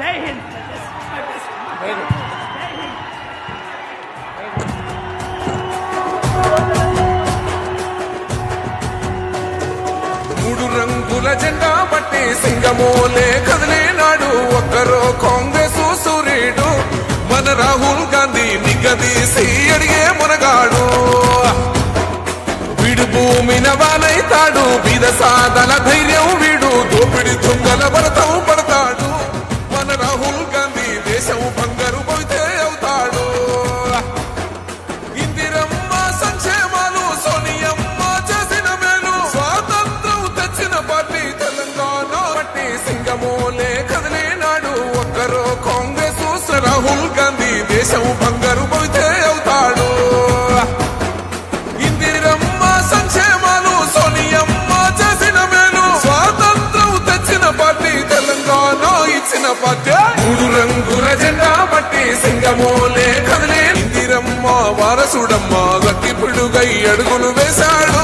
జై హింద్. మూడు రంగుల జెండా బట్టి సింగమోలే కదిలేనాడు ఒక్కరో కాంగ్రెస్ సూర్యుడు మన రాహుల్ గాంధీ నిగదీసి అడిగే మునగాడు వీడు భూమిన వాలైతాడు బీద సాదల ధైర్యం వీడు దోపిడి దొంగల భరతం పడతాడు మన రాహుల్ గాంధీ దేశం బంగారు పోతే అవుతాడు ఇందిరమ్మ సంక్షేమాలు సోనియమ్మ చేసిన మేలు స్వాతంత్రం తెచ్చిన పార్టీ తెలంగాణ బట్టి సింగమోలే కదిలేనాడు ఒక్కరో కాంగ్రెస్ రాహుల్ గాంధీ దేశం బంగారు పోతే అవుతాడు ఇందిరమ్మ సంక్షేమాలు సోనియమ్మ చేసిన మేలు స్వాతంత్రం తెచ్చిన పార్టీ తెలంగాణ ఇచ్చిన పార్టీ మూడు రంగుల జెండా బట్టి సింగమోలే కదిలే ఇందిరమ్మ వారసుడమ్మ గట్టి పిడుగై అడుగులు వేశాడు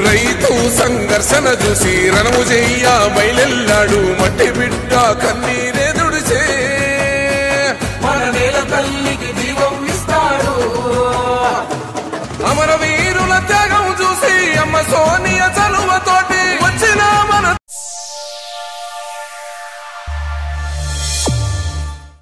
రైతు సంఘర్షణ చూసి రణము చెయ్య బయలెల్లాడు మట్టి బిడ్డ కన్నీరే దుడిచే మన నేల తల్లికి జీవం ఇస్తాడు అమరవీరుల త్యాగం చూసి అమ్మ సోనియ చలువతోటి